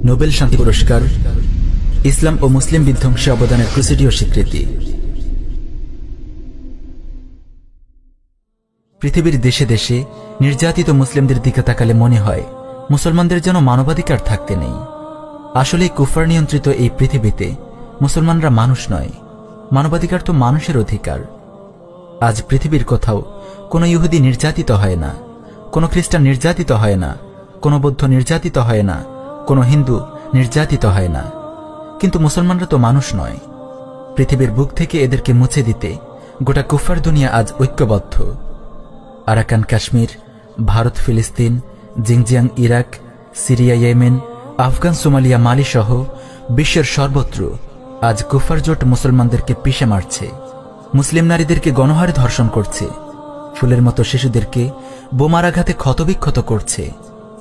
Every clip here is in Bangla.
নোবেল শান্তি পুরস্কার ইসলাম ও মুসলিম বিধ্বংসে অবদানের ক্রুসেডীয় স্বীকৃতি। পৃথিবীর দেশে দেশে নির্যাতিত মুসলিমদের দিকে তাকালে মনে হয় মুসলমানদের যেন মানবাধিকার থাকতে নেই। আসলে কুফার নিয়ন্ত্রিত এই পৃথিবীতে মুসলমানরা মানুষ নয়, মানবাধিকার তো মানুষের অধিকার। আজ পৃথিবীর কোথাও কোনো ইহুদি নির্যাতিত হয় না, কোনো খ্রিস্টান নির্যাতিত হয় না, কোনো বৌদ্ধ নির্যাতিত হয় না, কোনো হিন্দু নির্যাতিত হয় না। কিন্তু মুসলমানরা তো মানুষ নয়। পৃথিবীর বুক থেকে এদেরকে মুছে দিতে গোটা কুফার দুনিয়া আজ ঐক্যবদ্ধ। আরাকান কাশ্মীর, ভারত ফিলিস্তিন, Xinjiang Iraq, Syria Yemen, Afghan Somalia Mali সহ বিশ্বের সর্বত্র আজ কুফার জোট মুসলমানদেরকে পিষে মারছে। মুসলিম নারীদেরকে গণহারে ধর্ষণ করছে, ফুলের মতো শিশুদেরকে বোমার আঘাতে ক্ষতবিক্ষত করছে,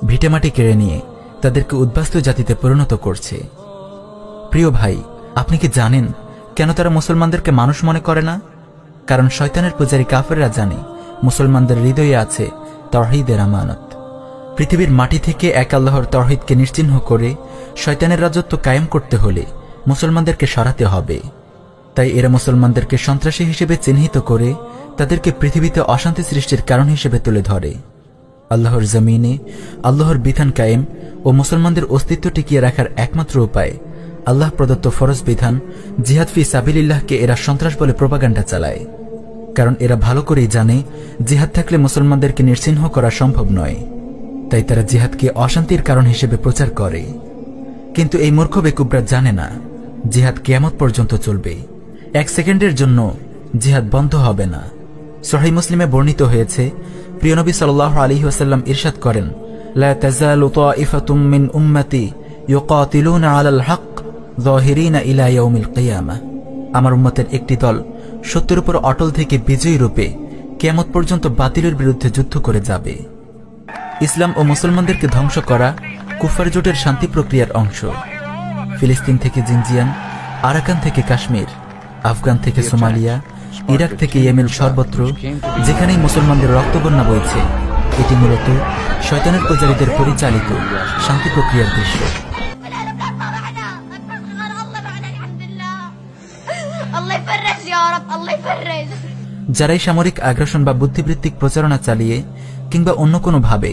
ভিটেমাটি কেড়ে নিয়ে তাদেরকে উদ্বাস্তু জাতিতে পরিণত করছে। প্রিয় ভাই, আপনি কি জানেন কেন তারা মুসলমানদেরকে মানুষ মনে করে না? কারণ শয়তানের পূজারী কাফেররা জানে মুসলমানদের হৃদয়ে আছে তাওহীদের আমানত। পৃথিবীর মাটি থেকে এক আল্লাহর তাওহীদকে নিশ্চিহ্ন করে শয়তানের রাজত্ব কায়েম করতে হলে মুসলমানদেরকে সরাতে হবে। তাই এরা মুসলমানদেরকে সন্ত্রাসী হিসেবে চিহ্নিত করে তাদেরকে পৃথিবীতে অশান্তি সৃষ্টির কারণ হিসেবে তুলে ধরে। আল্লাহর জমিনে আল্লাহর বিধান কায়েম ও মুসলমানদের অস্তিত্ব টিকিয়ে রাখার একমাত্র উপায় আল্লাহ প্রদত্ত ফরজ বিধান জিহাদ ফি সাবিলিল্লাহকে এরা সন্ত্রাস বলে প্রোপাগান্ডা চালায়। কারণ এরা ভালো করেই জানে জিহাদ থাকলে মুসলমানদেরকে নিশ্চিহ্ন করা সম্ভব নয়। তাই তারা জিহাদকে অশান্তির কারণ হিসেবে প্রচার করে। কিন্তু এই মূর্খ বেকুবরা জানে না জিহাদ কিয়ামত পর্যন্ত চলবে, এক সেকেন্ডের জন্য জিহাদ বন্ধ হবে না। সহিহ মুসলিমে বর্ণিত হয়েছে, প্রিয় নবী সাল্লাল্লাহু আলাইহি ওয়াসাল্লাম ইরশাদ করেন, লা তাযালু তাইফাতুম মিন উম্মতি ইউকাতিলুনা আলাল হক যাহিরিনা ইলা ইয়াউমিল কিয়ামাহ। আমার উম্মতের একটি দল সত্যের উপর অটল থেকে বিজয়ী রূপে কিয়ামত পর্যন্ত বাতিলের বিরুদ্ধে যুদ্ধ করে যাবে। ইসলাম ও মুসলমানদেরকে ধ্বংস করা কুফার জোটের শান্তি প্রক্রিয়ার অংশ। ফিলিস্তিন থেকে জিনজিয়াং, আরাকান থেকে কাশ্মীর, আফগান থেকে সোমালিয়া, ইরাক থেকে ইয়েমেন সর্বত্র যেখানেই মুসলমানদের রক্তবন্যা বইছে, এটি মূলত শয়তানের পূজারীদের পরিচালিত শান্তি প্রক্রিয়ার দৃশ্য। যারাই সামরিক আগ্রাসন বা বুদ্ধিবৃত্তিক প্রচারণা চালিয়ে কিংবা অন্য কোনো ভাবে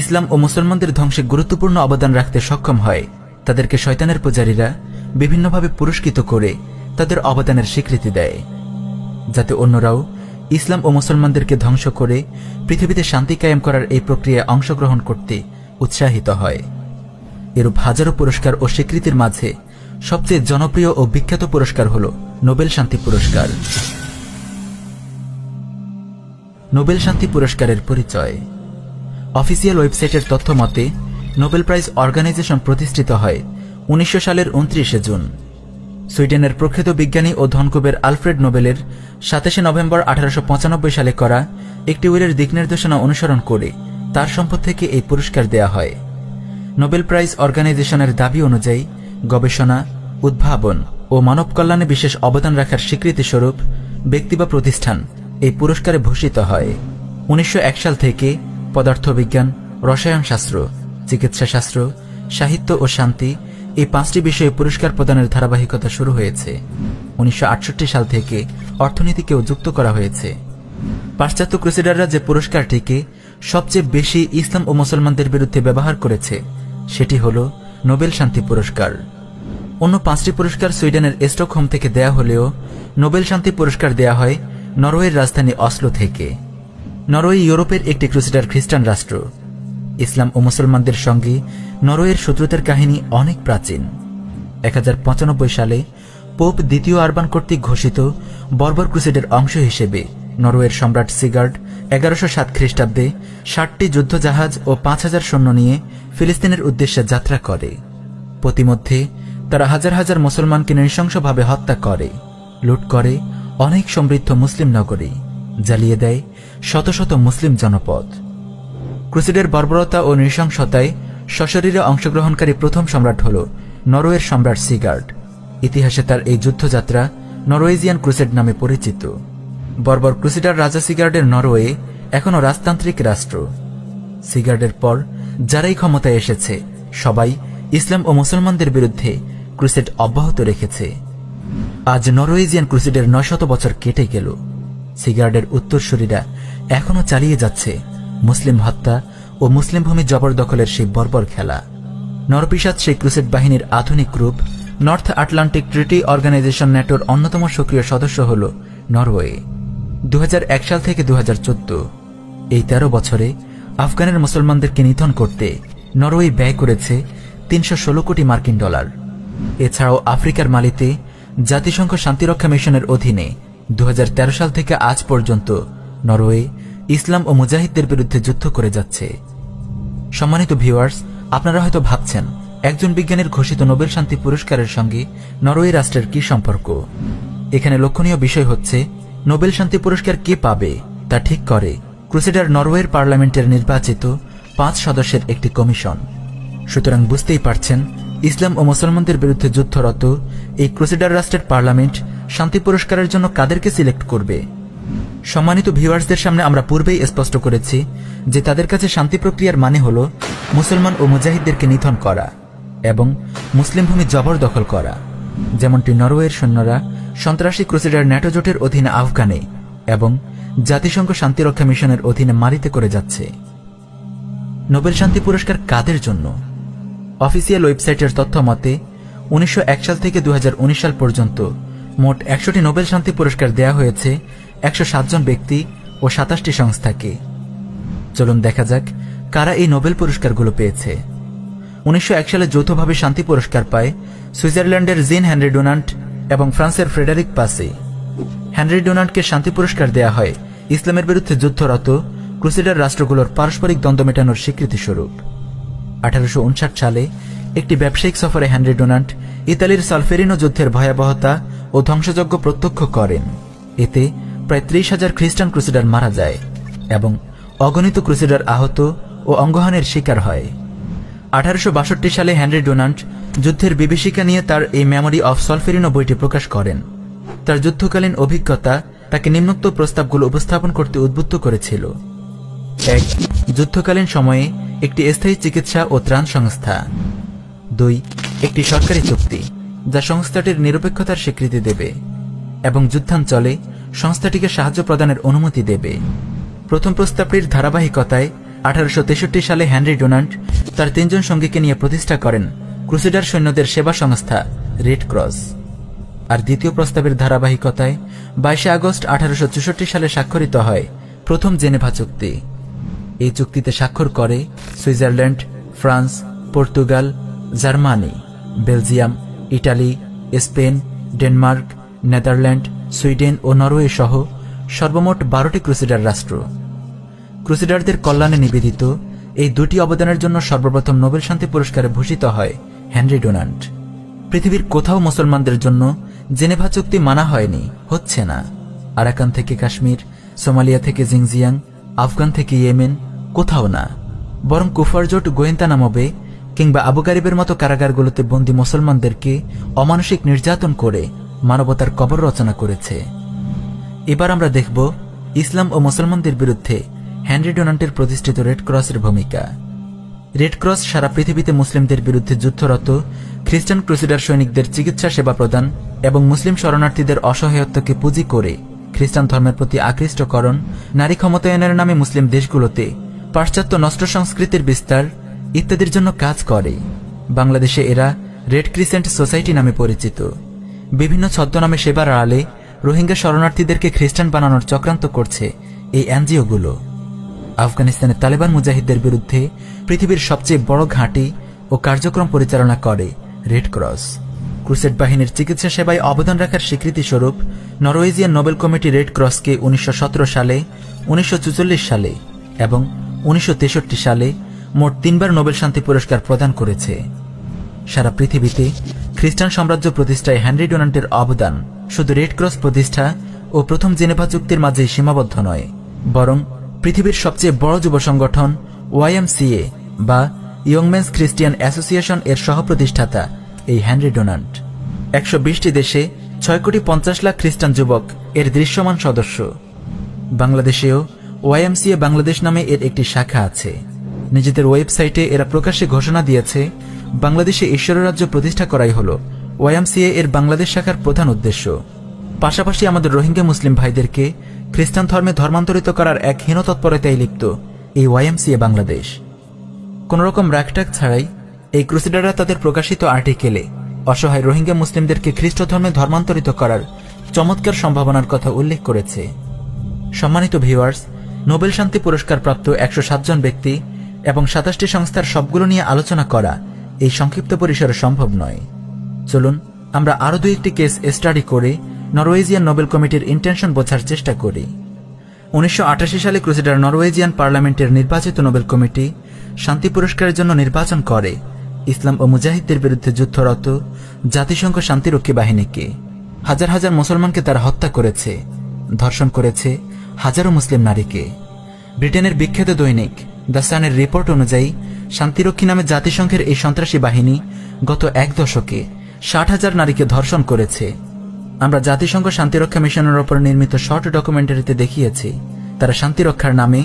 ইসলাম ও মুসলমানদের ধ্বংসে গুরুত্বপূর্ণ অবদান রাখতে সক্ষম হয়, তাদেরকে শয়তানের পূজারীরা বিভিন্নভাবে পুরস্কৃত করে তাদের অবদানের স্বীকৃতি দেয়, যাতে অন্যরাও ইসলাম ও মুসলমানদেরকে ধ্বংস করে পৃথিবীতে শান্তি কায়েম করার এই প্রক্রিয়ায় অংশগ্রহণ করতে উৎসাহিত হয়। এরূপ হাজারো পুরস্কার ও স্বীকৃতির মাঝে সবচেয়ে জনপ্রিয় ও বিখ্যাত পুরস্কার হল নোবেল শান্তি পুরস্কার। নোবেল শান্তি পুরস্কারের পরিচয়। অফিসিয়াল ওয়েবসাইটের তথ্য মতে নোবেল প্রাইজ অর্গানাইজেশন প্রতিষ্ঠিত হয় 1900 সালের 29শে জুন। সুইডেনের প্রখ্যাত বিজ্ঞানী ও ধনকুবের আলফ্রেড নোবেলের 27শে নভেম্বর 1895 সালে করা একটি উইলের দিক নির্দেশনা অনুসরণ করে তার সম্পদ থেকে এই পুরস্কার দেয়া হয়। নোবেল প্রাইজ অর্গানাইজেশনের দাবি অনুযায়ী গবেষণা, উদ্ভাবন ও মানব কল্যাণে বিশেষ অবদান রাখার স্বীকৃতি স্বরূপ ব্যক্তি বা প্রতিষ্ঠান এই পুরস্কারে ভূষিত হয়। 1901 সাল থেকে পদার্থবিজ্ঞান, রসায়নশাস্ত্র, চিকিৎসাশাস্ত্র, সাহিত্য ও শান্তি এই 5টি বিষয়ে পুরস্কার প্রদানের ধারাবাহিকতা শুরু হয়েছে। 1968 সাল থেকে অর্থনীতিকেও যুক্ত করা হয়েছে। পাশ্চাত্য ক্রুসেডাররা যে পুরস্কারটিকে সবচেয়ে বেশি ইসলাম ও মুসলমানদের বিরুদ্ধে ব্যবহার করেছে সেটি হল নোবেল শান্তি পুরস্কার। অন্য 5টি পুরস্কার সুইডেনের স্টকহোম থেকে দেয়া হলেও নোবেল শান্তি পুরস্কার দেয়া হয় নরওয়ের রাজধানী অসলো থেকে। নরওয়ে ইউরোপের একটি ক্রুসেডার খ্রিস্টান রাষ্ট্র। ইসলাম ও মুসলমানদের সঙ্গে নরওয়ের শত্রুতার কাহিনী অনেক প্রাচীন। 1095 সালে পোপ দ্বিতীয় আরবান কর্তৃক ঘোষিত বর্বর ক্রুসেডের অংশ হিসেবে নরওয়ের সম্রাট সিগার্ড 1107 খ্রিস্টাব্দে 60টি যুদ্ধজাহাজ ও 5000 সৈন্য নিয়ে ফিলিস্তিনের উদ্দেশ্যে যাত্রা করে। প্রতিমধ্যে তারা হাজার হাজার মুসলমানকে নৃশংসভাবে হত্যা করে, লুট করে অনেক সমৃদ্ধ মুসলিম নগরী, জ্বালিয়ে দেয় শত শত মুসলিম জনপদ। ক্রুসেডের বর্বরতা ও নৃশংসতায় সশরীরে অংশগ্রহণকারী প্রথম সম্রাট হল নরওয়ের সম্রাট সিগার্ড। ইতিহাসে তার এই যুদ্ধযাত্রা নরওয়েজিয়ান ক্রুসেড নামে পরিচিত। বর্বর ক্রুসেডার রাজা সিগার্ডের নরওয়ে এখনও রাজতান্ত্রিক রাষ্ট্র। সিগার্ডের পর যারাই ক্ষমতায় এসেছে সবাই ইসলাম ও মুসলমানদের বিরুদ্ধে ক্রুসেড অব্যাহত রেখেছে। আজ নরওয়েজিয়ান ক্রুসেডের 900 বছর কেটে গেল। সিগার্ডের উত্তরসূরিরা এখনো চালিয়ে যাচ্ছে মুসলিম হত্যা ও মুসলিম ভূমি জবরদখলের সেই বর্বর খেলা। নরপিশাচ সেই ক্রুসেড বাহিনীর আধুনিক রূপ নর্থ আটলান্টিক ট্রিটি অর্গানাইজেশন ন্যাটোর অন্যতম সক্রিয় সদস্য হল নরওয়ে। 2001 সাল থেকে 2014 এই 13 বছরে আফগানের মুসলমানদেরকে নিধন করতে নরওয়ে ব্যয় করেছে $316 কোটি মার্কিন। এছাড়াও আফ্রিকার মালিতে জাতিসংঘ শান্তিরক্ষা মিশনের অধীনে 2013 সাল থেকে আজ পর্যন্ত নরওয়ে ইসলাম ও মুজাহিদদের বিরুদ্ধে যুদ্ধ করে যাচ্ছে। সম্মানিত ভিউয়ার্স, আপনারা হয়তো ভাবছেন একজন বিজ্ঞানীর ঘোষিত নোবেল শান্তি পুরস্কারের সঙ্গে নরওয়ে রাষ্ট্রের কি সম্পর্ক। এখানে লক্ষণীয় বিষয় হচ্ছে নোবেল শান্তি পুরস্কার কে পাবে তা ঠিক করে ক্রুসেডার নরওয়ের পার্লামেন্টের নির্বাচিত 5 সদস্যের একটি কমিশন। সুতরাং বুঝতেই পারছেন ইসলাম ও মুসলমানদের বিরুদ্ধে যুদ্ধরত এই ক্রুসেডার রাষ্ট্রের পার্লামেন্ট শান্তি পুরস্কারের জন্য কাদেরকে সিলেক্ট করবে। সম্মানিত ভিউয়ার্সদের সামনে আমরা পূর্বেই স্পষ্ট করেছি যে তাদের কাছে শান্তি প্রক্রিয়ার মানে হল মুসলমান ও মুজাহিদদেরকে নিধন করা এবং মুসলিম ভূমি জবরদখল করা, যেমনটি নরওয়ের সৈন্যরা সন্ত্রাসী ক্রুসেডার ন্যাটো জোটের অধীনে আফগানে এবং জাতিসংঘ শান্তিরক্ষা মিশনের অধীনে মালিতে করে যাচ্ছে। নোবেল শান্তি পুরস্কার কাদের জন্য? অফিসিয়াল ওয়েবসাইটের তথ্য মতে 1901 সাল থেকে 2019 সাল পর্যন্ত মোট 100টি নোবেল শান্তি পুরস্কার দেয়া হয়েছে 107 জন ব্যক্তি ও 27টি সংস্থাকে। চলুন দেখা যাক কারা এই নোবেল পুরস্কারগুলো পেয়েছে। 1901 সালে যৌথভাবে শান্তি পুরস্কার পায় সুইজারল্যান্ডের জিন হেনরি ডোনান্ট এবং ফ্রান্সের ফ্রেডেরিক পাসে। হেনরি ডোনান্টকে শান্তি পুরস্কার দেয়া হয় ইসলামের বিরুদ্ধে যুদ্ধরত ক্রুসেডার রাষ্ট্রগুলোর পারস্পরিক দ্বন্দ্ব মেটানোর স্বীকৃতিস্বরূপ। 1859 সালে একটি ব্যবসায়িক সফরে হেনরি ডোনান্ট ইতালির সলফেরিনো যুদ্ধের ভয়াবহতা ও ধ্বংসযজ্ঞ প্রত্যক্ষ করেন। এতে প্রায় 30,000 খ্রিস্টান ক্রুসেডার মারা যায় এবং অগণিত ক্রুসেডার আহত ও অঙ্গহানির শিকার হয়। 1862 সালে হেনরি ডোনান্ট যুদ্ধের বিভীষিকা নিয়ে তার এই মেমোরি অফ সলফেরিনো বইটি প্রকাশ করেন। তার যুদ্ধকালীন অভিজ্ঞতা তাকে নিম্নোক্ত প্রস্তাবগুলো উপস্থাপন করতে উদ্বুদ্ধ করেছিল। 1. যুদ্ধকালীন সময়ে একটি স্থায়ী চিকিৎসা ও ত্রাণ সংস্থা। 2. একটি সরকারি চুক্তি যা সংস্থাটির নিরপেক্ষতার স্বীকৃতি দেবে এবং যুদ্ধাঞ্চলে সংস্থাটিকে সাহায্য প্রদানের অনুমতি দেবে। প্রথম প্রস্তাবটির ধারাবাহিকতায় 1863 সালে হেনরি ডোনান্ট তার 3 জন সঙ্গীকে নিয়ে প্রতিষ্ঠা করেন ক্রুসেডার সৈন্যদের সেবা সংস্থা রেড ক্রস। আর দ্বিতীয় প্রস্তাবের ধারাবাহিকতায় 22 আগস্ট 1864 সালে স্বাক্ষরিত হয় প্রথম জেনেভা চুক্তি। এই চুক্তিতে স্বাক্ষর করে Switzerland, France, Portugal, Germany, Belgium, Italy, Spain, Denmark, Netherland, Sweden ও নরওয়ে সহ সর্বমোট 12টি ক্রুসেডার রাষ্ট্র। ক্রুসেডারদের কল্যাণে নিবেদিত এই দুটি অবদানের জন্য সর্বপ্রথম নোবেল শান্তি পুরস্কারে ভূষিত হয় হেনরি ডোনান্ট। পৃথিবীর কোথাও মুসলমানদের জন্য জেনেভা চুক্তি মানা হয়নি, হচ্ছে না। আরাকান থেকে কাশ্মীর, সোমালিয়া থেকে জিংজিয়াং, আফগান থেকে ইয়েমেন, কোথাও না। বরং কুফার জোট গোয়েন্তানামবে কিংবা আবু গারিবের মতো কারাগারগুলোতে বন্দী মুসলমানদেরকে অমানসিক নির্যাতন করে মানবতার কবর রচনা করেছে। এবার আমরা দেখব ইসলাম ও মুসলমানদের বিরুদ্ধে হেনরি ডোনান্টের প্রতিষ্ঠিত রেড ক্রসের ভূমিকা। রেড ক্রস সারা পৃথিবীতে মুসলিমদের বিরুদ্ধে যুদ্ধরত খ্রিস্টান ক্রুসেডার সৈনিকদের চিকিৎসা সেবা প্রদান এবং মুসলিম শরণার্থীদের অসহায়ত্বকে পুঁজি করে খ্রিস্টান ধর্মের প্রতি আকৃষ্টকরণ, নারী ক্ষমতায়নের নামে মুসলিম দেশগুলোতে পাশ্চাত্য নষ্ট সংস্কৃতির বিস্তার ইত্যাদির জন্য কাজ করে। বাংলাদেশে এরা রেড ক্রিসেন্ট সোসাইটি নামে পরিচিত। বিভিন্ন ছদ্মনামে সেবার আড়ালে রোহিঙ্গা শরণার্থীদেরকে খ্রিস্টান বানানোর চক্রান্ত করছে এই এনজিওগুলো। আফগানিস্তানে তালেবান মুজাহিদদের বিরুদ্ধে পৃথিবীর সবচেয়ে বড় ঘাঁটি ও কার্যক্রম পরিচালনা করে রেড ক্রস। ক্রুসেড বাহিনীর চিকিৎসা সেবায় অবদান রাখার স্বীকৃতি স্বরূপ নরওয়েজিয়ান নোবেল কমিটি রেড ক্রসকে 1917 সালে, 1944 সালে এবং 1963 সালে মোট 3 বার নোবেল শান্তি পুরস্কার প্রদান করেছে। সারা পৃথিবীতে খ্রিস্টান সাম্রাজ্য প্রতিষ্ঠায় হেনরি ডোনান্টের অবদান শুধু রেড ক্রস প্রতিষ্ঠা ও প্রথম জেনেভা চুক্তির মাঝেই সীমাবদ্ধ নয়, বরং পৃথিবীর সবচেয়ে বড় যুব সংগঠন YMCA বা ইয়ং মেন্স খ্রিস্টিয়ান অ্যাসোসিয়েশন এর সহপ্রতিষ্ঠাতা এই হেনরি ডোনান্ট। 120টি দেশে 6,50,00,000 খ্রিস্টান যুবক এর দৃশ্যমান সদস্য। বাংলাদেশেও YMCA বাংলাদেশ নামে এর একটি শাখা আছে। নিজেদের ওয়েবসাইটে এরা প্রকাশ্যে ঘোষণা দিয়েছে বাংলাদেশে ঈশ্বর রাজ্য প্রতিষ্ঠা করাই হল ওয়াইএমসিএ এর বাংলাদেশ শাখার প্রধান উদ্দেশ্য। পাশাপাশি আমাদের রোহিঙ্গা মুসলিম ভাইদেরকে খ্রিস্টান ধর্মে ধর্মান্তরিত করার এক হীন তৎপরতায় লিপ্ত এই ওয়াইএমসিএ বাংলাদেশ। কোনরকম রাগটাগ ছাড়াই এই ক্রুসেডাররা তাদের প্রকাশিত আর্টিকেলে অসহায় রোহিঙ্গা মুসলিমদেরকে খ্রিস্ট ধর্মে ধর্মান্তরিত করার চমৎকার সম্ভাবনার কথা উল্লেখ করেছে। সম্মানিত ভিউয়ার্স, নোবেল শান্তি পুরস্কার প্রাপ্ত 107 জন ব্যক্তি এবং 27টি সংস্থার সবগুলো নিয়ে আলোচনা করা এই সংক্ষিপ্ত পরিসরে সম্ভব নয়। চলুন আমরা আরো 2-1টি কেস স্টাডি করে নরওয়েজিয়ান নোবেল কমিটির ইন্টেনশন বোঝার চেষ্টা করি। 1988 সালে ক্রুসেডার নরওয়েজিয়ান পার্লামেন্টের নির্বাচিত নোবেল কমিটি শান্তি পুরস্কারের জন্য নির্বাচন করে ইসলাম ও মুজাহিদদের বিরুদ্ধে যুদ্ধরত জাতিসংঘ শান্তিরক্ষী বাহিনীকে। হাজার হাজার মুসলমানকে তারা হত্যা করেছে, ধর্ষণ করেছে হাজারো মুসলিম নারীকে। ব্রিটেনের বিখ্যাত দৈনিক দ্য সানের রিপোর্ট অনুযায়ী শান্তিরক্ষী নামে জাতিসংঘের এই সন্ত্রাসী বাহিনী গত 1 দশকে 60,000 নারীকে ধর্ষণ করেছে। আমরা জাতিসংঘ শান্তিরক্ষা মিশনের ওপর নির্মিত শর্ট ডকুমেন্টারিতে দেখিয়েছি তারা শান্তিরক্ষার নামে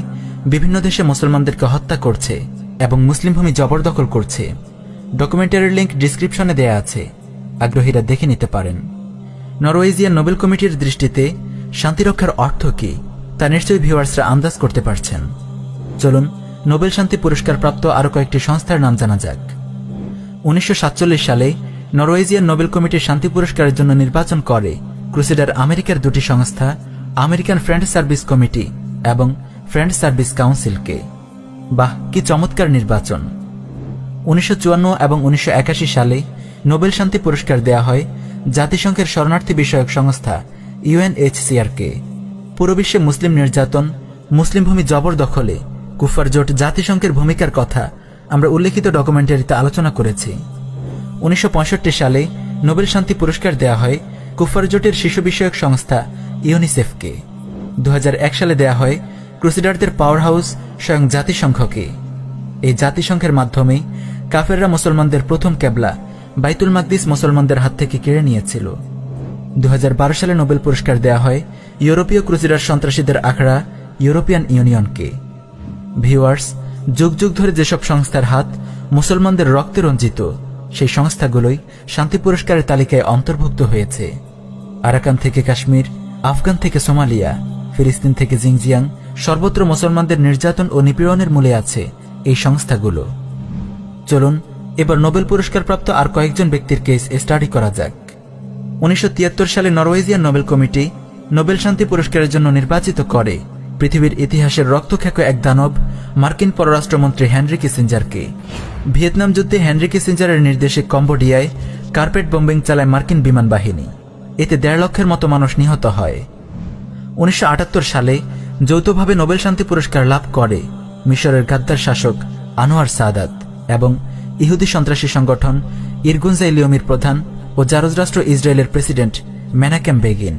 বিভিন্ন দেশে মুসলমানদেরকে হত্যা করছে এবং মুসলিম ভূমি জবরদখল করছে। ডকুমেন্টারির লিঙ্ক ডিসক্রিপশনে দেয়া আছে, আগ্রহীরা দেখে নিতে পারেন। নরওয়েজিয়ান নোবেল কমিটির দৃষ্টিতে শান্তিরক্ষার অর্থ কি তা নিশ্চয়ই ভিউয়ার্সরা আন্দাজ করতে পারছেন। চলুন নোবেল শান্তি পুরস্কার প্রাপ্ত আরো কয়েকটি সংস্থার নাম জানা যাক। 1947 সালে নরওয়েজিয়ান নোবেল কমিটির শান্তি পুরস্কারের জন্য নির্বাচন করে ক্রুসেডার আমেরিকার 2টি সংস্থা, আমেরিকান ফ্রেন্ড সার্ভিস কমিটি এবং ফ্রেন্ড সার্ভিস কাউন্সিলকে। বাহ, কি চমৎকার নির্বাচন! 1954 এবং 1981 সালে নোবেল শান্তি পুরস্কার দেয়া হয় জাতিসংঘের শরণার্থী বিষয়ক সংস্থা ইউএনএইচসিআরকে। পুরো বিশ্বে মুসলিম নির্যাতন, মুসলিম ভূমি জবরদখলে কুফার জোট জাতিসংঘের ভূমিকার কথা আমরা উল্লেখিত ডকুমেন্টারিতে আলোচনা করেছি। 1965 সালে নোবেল শান্তি পুরস্কার দেয়া হয় কুফার জোটের শিশু বিষয়ক সংস্থা ইউনিসেফকে। 2001 সালে দেয়া হয় ক্রুসেডারদের পাওয়ার হাউস স্বয়ং জাতিসংঘকে। এই জাতিসংঘের মাধ্যমে কাফেররা মুসলমানদের প্রথম কেবলা বাইতুল মাকদিস মুসলমানদের হাত থেকে কেড়ে নিয়েছিল। 2012 সালে নোবেল পুরস্কার দেয়া হয় ইউরোপীয় ক্রুসেডার সন্ত্রাসীদের আখড়া ইউরোপিয়ান ইউনিয়নকে। ভিউয়ার্স, যুগ যুগ ধরে যেসব সংস্থার হাত মুসলমানদের রক্তে রঞ্জিত সেই সংস্থাগুলোই শান্তি পুরস্কারের তালিকায় অন্তর্ভুক্ত হয়েছে। আরাকান থেকে কাশ্মীর, আফগান থেকে সোমালিয়া, ফিলিস্তিন থেকে জিনজিয়াং, সর্বত্র মুসলমানদের নির্যাতন ও নিপীড়নের মূলে আছে এই সংস্থাগুলো। চলুন এবার নোবেল পুরস্কার প্রাপ্ত আর কয়েকজন ব্যক্তির কেস স্টাডি করা যাক। 1973 সালে নরওয়েজিয়ান নোবেল কমিটি নোবেল শান্তি পুরস্কারের জন্য নির্বাচিত করে পৃথিবীর ইতিহাসের রক্তখ্যাত এক দানব মার্কিন পররাষ্ট্রমন্ত্রী হেনরি কিসিঞ্জারকে। ভিয়েতনাম যুদ্ধে হেনরি কিসিঞ্জারের নির্দেশে কম্বোডিয়ায় কার্পেট বোম্বিং চালায় মার্কিন বিমান বাহিনী। এতে 1.5 লক্ষের মতো মানুষ নিহত হয়। 1978 সালে যৌথভাবে নোবেল শান্তি পুরস্কার লাভ করে মিশরের গাদ্দার শাসক আনোয়ার সাদাত এবং ইহুদি সন্ত্রাসী সংগঠন ইরগুনজাইলিয়মির প্রধান ও জারজ রাষ্ট্র ইসরায়েলের president Menachem Begin.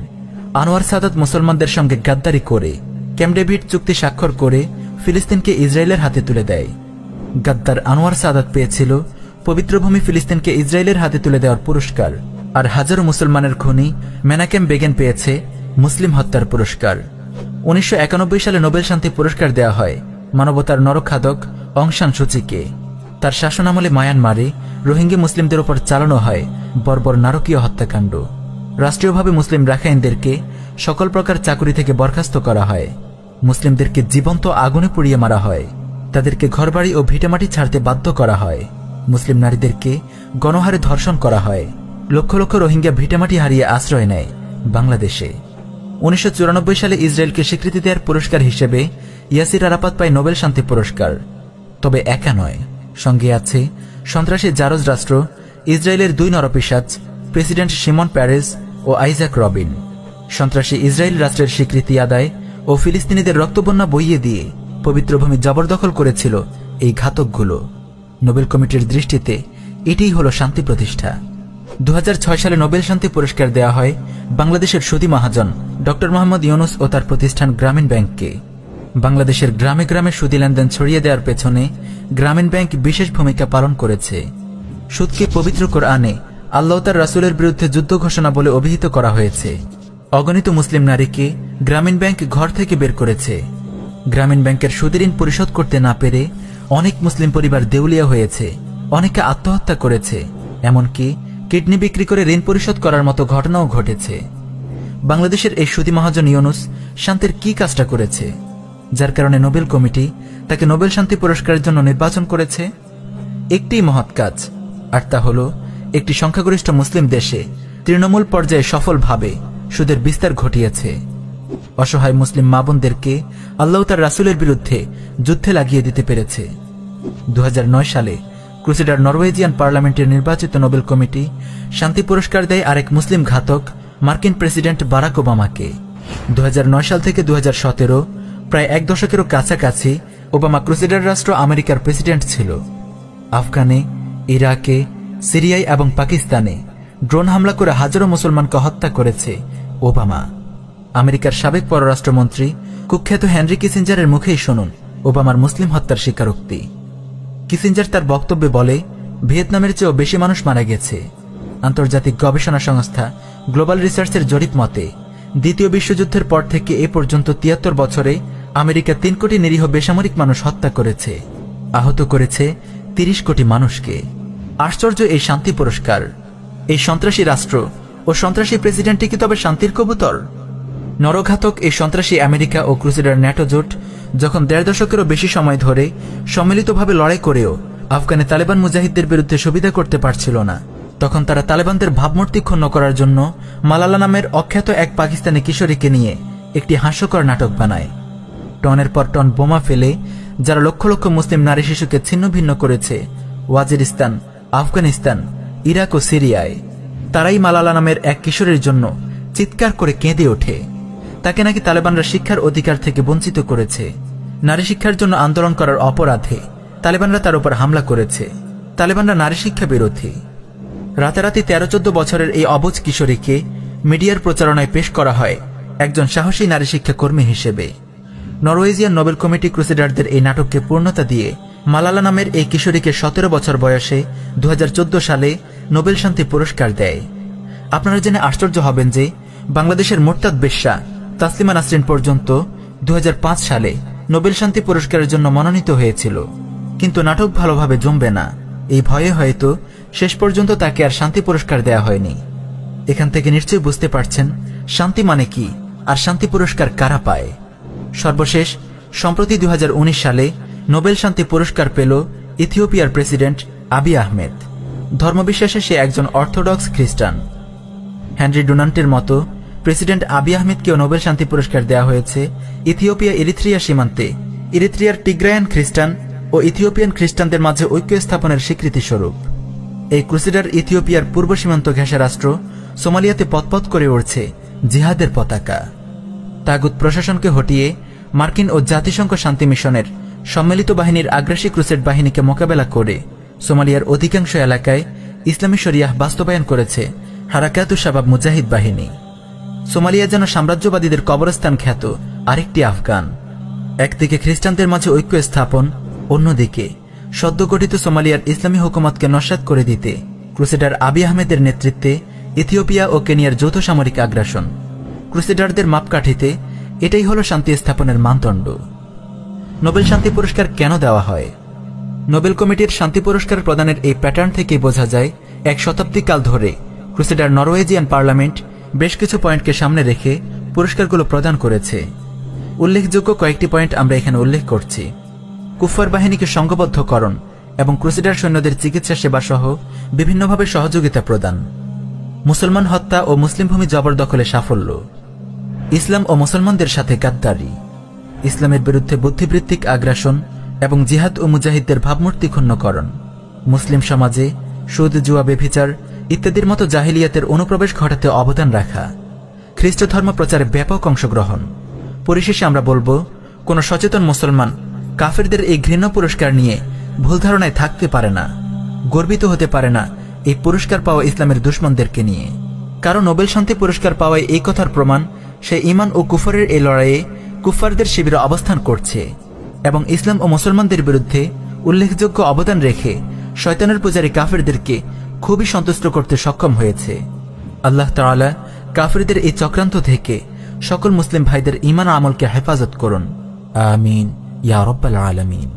Anwar Sadat মুসলমানদের সঙ্গে গাদ্দারি করে ক্যাম্প ডেভিড চুক্তি স্বাক্ষর করে ফিলিস্তিনকে ইসরায়েলের হাতে তুলে দেয়। গাদ্দার আনোয়ার সাদাত পেয়েছিল পবিত্র ভূমি ফিলিস্তিনকে ইসরায়েলের হাতে তুলে দেওয়ার পুরস্কার, আর হাজারো মুসলমানের খুনি মেনাকেম বেগেন পেয়েছে মুসলিম হত্যার পুরস্কার। 1991 সালে নোবেল শান্তি পুরস্কার দেয়া হয় মানবতার নরখাদক অং সান সুচিকে। তার শাসনামলে মায়ানমারে রোহিঙ্গা মুসলিমদের উপর চালানো হয় বর্বর নারকীয় হত্যাকাণ্ড। রাষ্ট্রীয়ভাবে মুসলিম রাখাইনদেরকে সকল প্রকার চাকুরি থেকে বরখাস্ত করা হয়। মুসলিমদেরকে জীবন্ত আগুনে পুড়িয়ে মারা হয়। তাদেরকে ঘরবাড়ি ও ভিটেমাটি ছাড়তে বাধ্য করা হয়। মুসলিম নারীদেরকে গণহারে ধর্ষণ করা হয়। লক্ষ লক্ষ রোহিঙ্গা ভিটেমাটি হারিয়ে আশ্রয় নেয় বাংলাদেশে। 1994 সালে ইসরায়েলকে স্বীকৃতি দেওয়ার পুরস্কার হিসেবে ইয়াসির আরাফাত পায় নোবেল শান্তি পুরস্কার। তবে একা নয়, সঙ্গে আছে সন্ত্রাসী জারজ রাষ্ট্র ইসরায়েলের 2 নরপিশাচ প্রেসিডেন্ট শিমন পেরেজ ও আইজাক রবিন। সন্ত্রাসী ইসরায়েল রাষ্ট্রের স্বীকৃতি আদায় ও ফিলিস্তিনিদের রক্তবন্যা বইয়ে দিয়ে পবিত্র ভূমি জবরদখল করেছিল এই ঘাতকগুলো। নোবেল কমিটির দৃষ্টিতে এটিই হল শান্তি প্রতিষ্ঠা। 2006 সালে নোবেল শান্তি পুরস্কার দেয়া হয় বাংলাদেশের সুদী মহাজন ডক্টর মোহাম্মদ ইউনুস ও তার প্রতিষ্ঠান গ্রামীণ ব্যাংককে। বাংলাদেশের গ্রামে গ্রামে সুদী লেনদেন ছড়িয়ে দেওয়ার পেছনে গ্রামীণ ব্যাংক বিশেষ ভূমিকা পালন করেছে। সুদকে পবিত্র কোরআনে আল্লাহ তার রাসূলের বিরুদ্ধে যুদ্ধ ঘোষণা বলে অভিহিত করা হয়েছে। অগণিত মুসলিম নারীকে গ্রামীণ ব্যাংক ঘর থেকে বের করেছে। গ্রামীণ ব্যাংকের সুদী ঋণ পরিশোধ করতে না পেরে অনেক মুসলিম পরিবার দেউলিয়া হয়েছে, অনেকে আত্মহত্যা করেছে, এমনকি কিডনি বিক্রি করে ঋণ পরিশোধ করার মতো ঘটনাও ঘটেছে। বাংলাদেশের এই সুদী মহাজন ইউনূস শান্তির কি কাজটা করেছে, যার কারণে নোবেল কমিটি তাকে নোবেল শান্তি পুরস্কারের জন্য নির্বাচন করেছে? একটি মহৎ কাজ, আর তা হল একটি সংখ্যাগরিষ্ঠ মুসলিম দেশে তৃণমূল পর্যায়ে সফলভাবে সুদের বিস্তার ঘটিয়েছে। অসহায় মুসলিম মা বোনদেরকে আল্লাহ তার রাসূলের বিরুদ্ধে যুদ্ধে লাগিয়ে দিতে পেরেছে। 2009 সালে ক্রুসেডার নরওয়েজিয়ান পার্লামেন্টের নির্বাচিত নোবেল কমিটি শান্তি পুরস্কার দেয় আরেক মুসলিম ঘাতক মার্কিন প্রেসিডেন্ট বারাক ওবামাকে। 2009 সাল থেকে 2017, প্রায় এক দশকেরও কাছাকাছি ওবামা ক্রুসেডার রাষ্ট্র আমেরিকার প্রেসিডেন্ট ছিল। আফগানে, ইরাকে, সিরিয়ায় এবং পাকিস্তানে ড্রোন হামলা করে হাজারো মুসলমানকে হত্যা করেছে ওবামা। আমেরিকার সাবেক পররাষ্ট্রমন্ত্রী কুখ্যাত হেনরি কিসিঞ্জারের মুখেই শুনুন ওবামার মুসলিম হত্যার স্বীকারোক্তি। কিসিঞ্জার তার বক্তব্যে বলে, ভিয়েতনামের চেয়েও বেশি মানুষ মারা গেছে। আন্তর্জাতিক গবেষণা সংস্থা গ্লোবাল রিসার্চের জরিপ মতে দ্বিতীয় বিশ্বযুদ্ধের পর থেকে এ পর্যন্ত 73 বছরে আমেরিকা 3 কোটি নিরীহ বেসামরিক মানুষ হত্যা করেছে, আহত করেছে 30 কোটি মানুষকে। আশ্চর্য এই শান্তি পুরস্কার! এই সন্ত্রাসী রাষ্ট্র ও সন্ত্রাসী প্রেসিডেন্টই কি তবে শান্তির কবুতর? নরঘাতক এই সন্ত্রাসী আমেরিকা ও ক্রুসেডার ন্যাটো জোট যখন 1.5 দশকেরও বেশি সময় ধরে সম্মিলিতভাবে লড়াই করেও আফগানে তালেবান মুজাহিদদের বিরুদ্ধে সুবিধা করতে পারছিল না, তখন তারা তালেবানদের ভাবমূর্তি ক্ষুণ্ণ করার জন্য মালালা নামের অখ্যাত এক পাকিস্তানি কিশোরীকে নিয়ে একটি হাস্যকর নাটক বানায়। টনের পর টন বোমা ফেলে যারা লক্ষ লক্ষ মুসলিম নারী শিশুকে ছিন্ন ভিন্ন করেছে ওয়াজিরিস্তান, আফগানিস্তান, ইরাক ও সিরিয়ায়, তারাই মালালা নামের এক কিশোরীর জন্য চিৎকার করে কেঁদে ওঠে। তাকে নাকি তালেবানরা শিক্ষার অধিকার থেকে বঞ্চিত করেছে। নারী শিক্ষার জন্য আন্দোলন করার অপরাধে তালেবানরা তার উপর হামলা করেছে। তালেবানরা নারী শিক্ষা বিরোধী। রাতারাতি 13-14 বছরের এই অবুঝ কিশোরীকে মিডিয়ার প্রচারণায় পেশ করা হয় একজন সাহসী নারী শিক্ষা কর্মী হিসেবে। নরওয়েজিয়ান নোবেল কমিটি ক্রুসেডারদের এই নাটককে পূর্ণতা দিয়ে মালালা নামের এই কিশোরীকে 17 বছর বয়সে 2014 সালে নোবেল শান্তি পুরস্কার দেয়। আপনারা জেনে আশ্চর্য হবেন যে বাংলাদেশের মোরতাদ বেশ্যা তাসলিমা নাসরিন পর্যন্ত 2005 সালে নোবেল শান্তি পুরস্কারের জন্য মনোনীত হয়েছিল, কিন্তু নাটক ভালোভাবে জমবে না এই ভয়ে হয়তো শেষ পর্যন্ত তাকে আর শান্তি পুরস্কার দেয়া হয়নি। এখান থেকে নিশ্চয়ই বুঝতে পারছেন শান্তি মানে কি আর শান্তি পুরস্কার কারা পায়। সর্বশেষ সম্প্রতি 2019 সালে নোবেল শান্তি পুরস্কার পেল ইথিওপিয়ার প্রেসিডেন্ট আবিই আহমেদ। ধর্মবিশ্বাসে সে একজন অর্থোডক্স খ্রিস্টান। হেনরি ডুনান্টের মতো প্রেসিডেন্ট আবিই আহমেদকেও নোবেল শান্তি পুরস্কার দেওয়া হয়েছে ইথিওপিয়া ইরিত্রিয়া সীমান্তে ইরিত্রিয়ার টিগ্রায়ান খ্রিস্টান ও ইথিওপিয়ান খ্রিস্টানদের মাঝে ঐক্য স্থাপনের স্বীকৃতি স্বরূপ। এই ক্রুসেডার ইথিওপিয়ার পূর্ব সীমান্ত ঘেঁষা রাষ্ট্র সোমালিয়াতে পথপথ করে উঠছে জিহাদের পতাকা। তাগুত প্রশাসনকে হটিয়ে মার্কিন ও জাতিসংঘ শান্তি মিশনের সম্মিলিত বাহিনীর আগ্রাসী ক্রুসেড বাহিনীকে মোকাবেলা করে সোমালিয়ার অধিকাংশ এলাকায় ইসলামী শরিয়াহ বাস্তবায়ন করেছে হারাকাতুশ শাবাব মুজাহিদ বাহিনী। সোমালিয়া যেন সাম্রাজ্যবাদীদের কবরস্থান খ্যাত আরেকটি আফগান। একদিকে খ্রিস্টানদের মাঝে ঐক্য স্থাপন, অন্যদিকে সদ্য গঠিত সোমালিয়ার ইসলামী হুকুমতকে নস্যাৎ করে দিতে ক্রুসেডার আবিই আহমেদের নেতৃত্বে ইথিওপিয়া ও কেনিয়ার যৌথ সামরিক আগ্রাসন। ক্রুসেডারদের মাপকাঠিতে এটাই হল শান্তি স্থাপনের মানদণ্ড। নোবেল শান্তি পুরস্কার কেন দেওয়া হয়? নোবেল কমিটির শান্তি পুরস্কার প্রদানের এই প্যাটার্ন থেকে বোঝা যায় 1 শতাব্দী কাল ধরে ক্রুসেডার নরওয়েজিয়ান পার্লামেন্ট বেশ কিছু পয়েন্টকে সামনে রেখে পুরস্কারগুলো প্রদান করেছে। উল্লেখযোগ্য কয়েকটি পয়েন্ট আমরা এখানে উল্লেখ করছি। কুফফার বাহিনীকে সংঘবদ্ধকরণ এবং ক্রুসেডার সৈন্যদের চিকিৎসা সেবা সহ বিভিন্নভাবে সহযোগিতা প্রদান, মুসলমান হত্যা ও মুসলিম ভূমি জবরদখলে সাফল্য, ইসলাম ও মুসলমানদের সাথে গাদ্দারি, ইসলামের বিরুদ্ধে বুদ্ধিবৃত্তিক আগ্রাসন এবং জিহাদ ও মুজাহিদদের ভাবমূর্তি ক্ষুণ্ণকরণ, মুসলিম সমাজে সুদ, জুয়া, ব্যভিচার ইত্যাদির মতো জাহিলিয়াতের অনুপ্রবেশ ঘটাতে অবদান রাখা, খ্রিস্ট ধর্ম প্রচারে ব্যাপক অংশগ্রহণ। পরিশেষে আমরা বলবো, কোন সচেতন মুসলমান কাফেরদের এই ঘৃণ্য পুরস্কার নিয়ে ভুল ধারণায় থাকতে পারে না, গর্বিত হতে পারে না এই পুরস্কার পাওয়া ইসলামের দুশমনদেরকে নিয়ে। কারণ নোবেল শান্তি পুরস্কার পাওয়ায় এই কথার প্রমাণ সে ঈমান ও কুফরের এই লড়াইয়ে কুফফারদের শিবিরে অবস্থান করছে এবং ইসলাম ও মুসলমানদের বিরুদ্ধে উল্লেখযোগ্য অবদান রেখে শয়তানের পূজারী কাফেরদেরকে খুবই সন্তুষ্ট করতে সক্ষম হয়েছে। আল্লাহ তাআলা কাফেরদের এই চক্রান্ত থেকে সকল মুসলিম ভাইদের ঈমান আমলকে হেফাজত করুন। আমিন ইয়া রাব্বাল আলামিন।